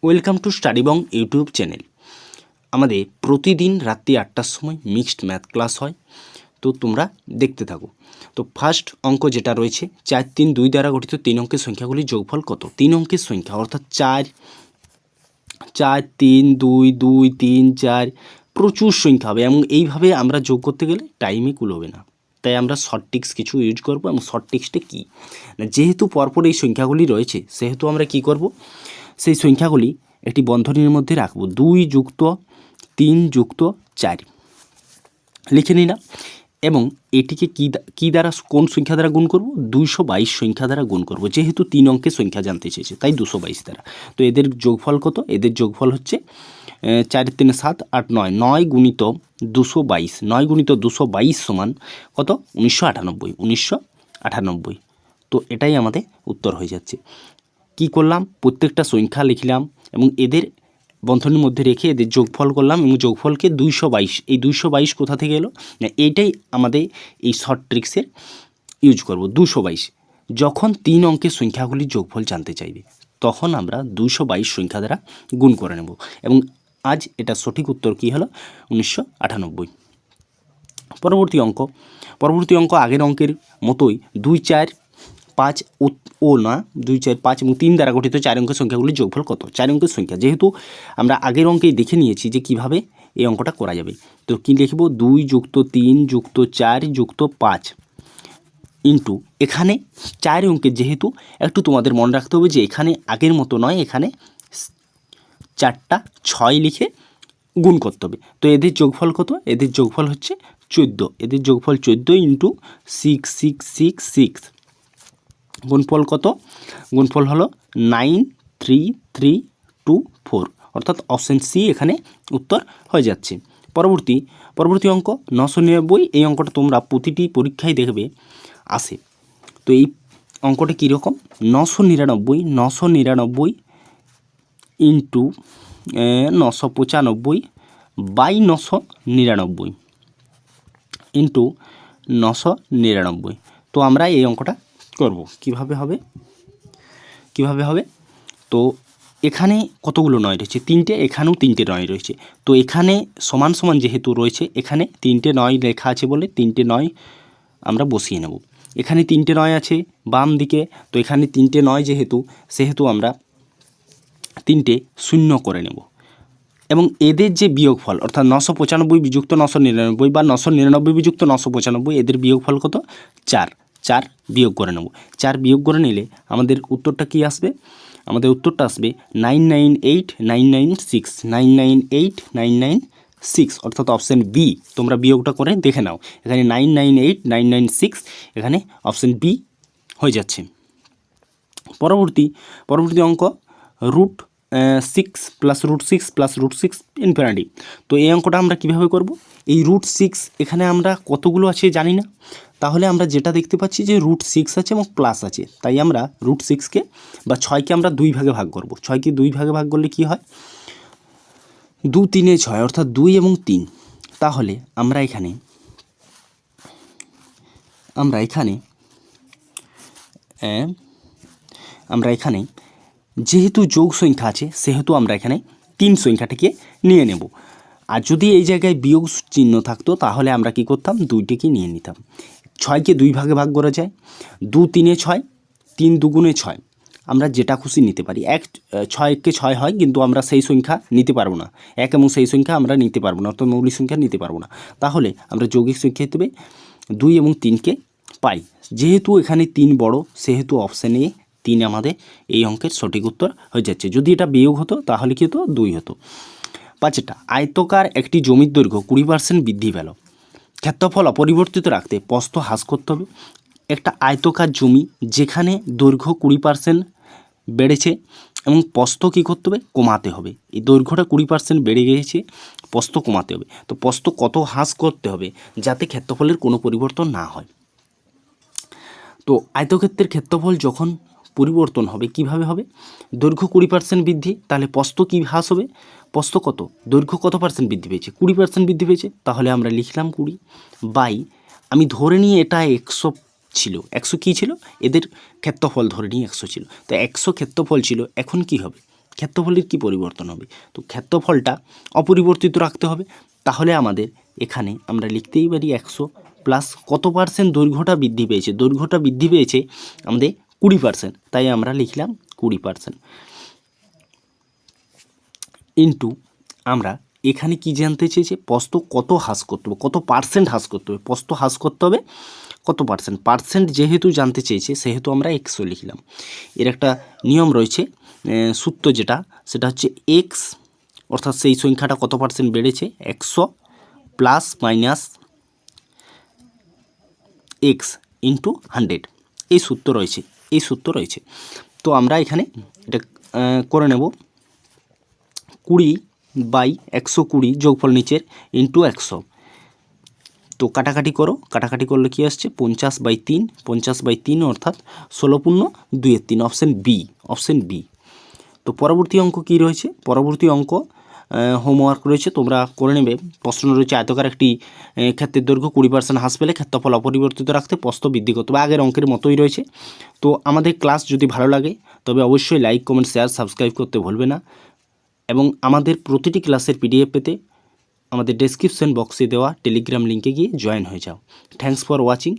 Welcome to Studybong YouTube channel. আমাদের প্রতিদিন রাত্রি 8টার সময় মিক্সড ম্যাথ ক্লাস হয়, তো তোমরা দেখতে থাকো। তো ফার্স্ট অঙ্ক যেটা রয়েছে 4, 3, 2 দ্বারা গঠিত 3 অঙ্কের সংখ্যাগুলির যোগফল কত? 3 অঙ্কের সংখ্যা অর্থাৎ 4, 3, 2, 2, 3, 4 প্রচুর সংখ্যা হবে এবং এইভাবে আমরা যোগ করতে গেলে টাইমই কুলোবে না। তাই আমরা শর্ট ট্রিক্স কিছু ইউজ করব। এবং শর্ট ট্রিক্সটা কী না, যেহেতু পরপর এই সংখ্যাগুলি রয়েছে সেহেতু আমরা কি করব, সেই সংখ্যাগুলি একটি বন্ধনীর মধ্যে রাখব। 2 যুক্ত 3 যুক্ত 4 লিখে নিলাম এবং এটিকে কী দ্বারা, কোন সংখ্যা দ্বারা গুণ করব? 222 সংখ্যা দ্বারা গুণ করব। যেহেতু 3 অঙ্কের সংখ্যা জানতে চেয়েছে তাই 222 দ্বারা। তো এদের যোগফল কত? এদের যোগফল হচ্ছে 4, 3, 7, 8, 9, 9 গুণিত 222, 9 গুণিত 222 সমান কত? 1998। তো এটাই আমাদের উত্তর হয়ে যাচ্ছে। কি করলাম? প্রত্যেকটা সংখ্যা লিখলাম এবং এদের বন্ধনীর মধ্যে রেখে এদের যোগফল করলাম এবং যোগফলকে 222। এই 222 কোথা থেকে এলো না, এইটাই আমাদের এই শর্ট ট্রিক্সের ইউজ করব। 222 যখন 3 অঙ্কের সংখ্যাগুলির যোগফল জানতে চাইবে তখন আমরা 222 সংখ্যা দ্বারা গুণ করে নেব এবং আজ এটা সঠিক উত্তর কী হলো? 1998। পরবর্তী অঙ্ক আগের অঙ্কের মতোই 2, 4, 5 ও না 2, 4, 5 এবং 3 দ্বারা গঠিত 4 অঙ্কের সংখ্যাগুলির যোগফল কত? 4 অঙ্কের সংখ্যা যেহেতু আমরা আগের অঙ্কেই দেখে নিয়েছি যে কিভাবে এই অঙ্কটা করা যাবে। তো কী লিখব? 2 যুক্ত 3 যুক্ত 4 যুক্ত 5 ইন্টু এখানে 4 অঙ্কের, যেহেতু একটু তোমাদের মনে রাখতে হবে যে এখানে আগের মতো নয়, এখানে 4টা 6 লিখে গুণ করতে হবে। তো এদের যোগফল কত? এদের যোগফল হচ্ছে 14। এদের যোগফল 14 ইন্টু 6, 6, 6, 6 গুণফল কত? গুণফল হলো 93324, অর্থাৎ অপশান সি এখানে উত্তর হয়ে যাচ্ছে। পরবর্তী অঙ্ক 999। এই অঙ্কটা তোমরা প্রতিটি পরীক্ষায় দেখবে আসে। তো এই অঙ্কটা কীরকম? 999 ইন্টু 995 বাই 999 ইন্টু 999। তো আমরা এই অঙ্কটা করব কিভাবে হবে? তো এখানে কতগুলো 9 রয়েছে? 3টে, এখানেও 3টে 9 রয়েছে। তো এখানে সমান সমান যেহেতু রয়েছে, এখানে 3টে 9 লেখা আছে বলে 3টে 9 আমরা বসিয়ে নেব। এখানে 3টে 9 আছে বাম দিকে, তো এখানে 3টে 9 সেহেতু আমরা 3টে 0 করে নেব এবং এদের যে বিয়োগফল অর্থাৎ 995 বিযুক্ত 999 বা 999 বিযুক্ত 995, এদের বিয়োগফল কত? 4 বিয়োগ করে নেব। 4 বিয়োগ করে নিলে আমাদের উত্তরটা কি আসবে? আমাদের উত্তরটা আসবে 998996, 998996, অর্থাৎ অপশান বি। তোমরা বিয়োগটা করে দেখে নাও, এখানে 998996, এখানে অপশান বি হয়ে যাচ্ছে। পরবর্তী অঙ্ক √6 প্লাস √6 প্লাস √6 ইনফিনিটি। তো এই অঙ্কটা আমরা কীভাবে করব? এই √6 এখানে আমরা কতগুলো আছে জানি না, তাহলে আমরা যেটা দেখতে পাচ্ছি যে √6 আছে এবং প্লাস আছে, তাই আমরা √6কে বা 6কে আমরা 2 ভাগে ভাগ করব। 6কে 2 ভাগে ভাগ করলে কি হয়? 2, 3, 6, অর্থাৎ 2 এবং 3। তাহলে আমরা এখানে যেহেতু যোগ সংখ্যা আছে সেহেতু আমরা এখানে 3 সংখ্যাটিকে নিয়ে নেব। আর যদি এই জায়গায় বিয়োগ চিহ্ন থাকতো তাহলে আমরা কি করতাম? 2টিকে নিয়ে নিতাম। 6কে 2 ভাগে ভাগ করা যায়। 2, 3, 6, 3 2 6, আমরা যেটা খুশি নিতে পারি। 6কে 6 হয়, কিন্তু আমরা সেই সংখ্যা নিতে পারবো না। 1 এবং সেই সংখ্যা আমরা নিতে পারবো না, অর্থাৎ মৌলিক সংখ্যা নিতে পারবো না। তাহলে আমরা যৌগিক সংখ্যা হিসেবে 2 এবং 3কে পাই। যেহেতু এখানে 3 বড় সেহেতু অপশান এ 3 আমাদের এই অঙ্কের সঠিক উত্তর হয়ে যাচ্ছে। যদি এটা বিয়োগ হতো তাহলে কি হতো? 2 হতো। 5টা আয়তকার একটি জমির দৈর্ঘ্য 20% বৃদ্ধি পেল, ক্ষেত্রফল অপরিবর্তিত রাখতে প্রস্থ হ্রাস করতে হবে। একটা আয়তকার জমি যেখানে দৈর্ঘ্য 20% বেড়েছে এবং প্রস্থ কী করতে হবে? কমাতে হবে। এই দৈর্ঘ্যটা 20% বেড়ে গিয়েছে, প্রস্থ কমাতে হবে। তো প্রস্থ কত হ্রাস করতে হবে যাতে ক্ষেত্রফলের কোনো পরিবর্তন না হয়? তো আয়তক্ষেত্রের ক্ষেত্রফল যখন পরিবর্তন হবে কিভাবে হবে? দৈর্ঘ্য 20% বৃদ্ধি, তাহলে প্রস্থ কী হ্রাস হবে? প্রস্থ কত? দৈর্ঘ্য কত পার্সেন্ট বৃদ্ধি পেয়েছে? 20% বৃদ্ধি পেয়েছে। তাহলে আমরা লিখলাম 20 বাই, আমি ধরে নিই এটা 100 ছিল। 100 কী ছিল? এদের ক্ষেত্রফল ধরে নিই 100 ছিল। তো 100 ক্ষেত্রফল ছিল, এখন কি হবে? ক্ষেত্রফলের কি পরিবর্তন হবে? তো ক্ষেত্রফলটা অপরিবর্তিত রাখতে হবে। তাহলে আমাদের এখানে আমরা লিখতেই পারি 100 প্লাস কত পার্সেন্ট দৈর্ঘ্যটা বৃদ্ধি পেয়েছে? দৈর্ঘ্যটা বৃদ্ধি পেয়েছে আমাদের 20%, তাই আমরা লিখলাম 20%, ইন্টু আমরা এখানে কি জানতে চেয়েছে? প্রস্থ কত হ্রাস করতে হবে, কত পার্সেন্ট হ্রাস করতে হবে, প্রস্থ হ্রাস করতে হবে কত পার্সেন্ট। পার্সেন্ট যেহেতু জানতে চেয়েছে সেহেতু আমরা 100 লিখলাম। এর একটা নিয়ম রয়েছে, সূত্র যেটা, সেটা হচ্ছে এক্স, অর্থাৎ সেই সংখ্যাটা কত পার্সেন্ট বেড়েছে, 100 প্লাস মাইনাস এক্স ইন্টু 100, এই সূত্র রয়েছে। তো আমরা এখানে এটা করে নেব 20/120 যোগফল নিচের ইন্টু 100। তো কাটাকাটি কাটাকাটি করলে কি আসছে? 50/3 অর্থাৎ 16×2 অপশন বি। তো পরবর্তী অঙ্ক কি রয়েছে? পরবর্তী অঙ্ক হোমওয়ার্ক রয়েছে, তোমরা করে নেবে। প্রশ্ন রয়েছে আয়তকার একটি ক্ষেত্রের দৈর্ঘ্য 20% হ্রাস পেলে ক্ষেত্রফল অপরিবর্তিত রাখতে প্রস্থ বৃদ্ধি করতে হবে। আগের অঙ্কের মতোই রয়েছে। তো আমাদের ক্লাস যদি ভালো লাগে তবে অবশ্যই লাইক, কমেন্ট, শেয়ার, সাবস্ক্রাইব করতে ভুলবে না। এবং আমাদের প্রতিটি ক্লাসের পিডিএফ পেতে আমাদের ডেসক্রিপশন বক্সে দেওয়া টেলিগ্রাম লিঙ্কে গিয়ে জয়েন হয়ে যাও। Thanks for watching.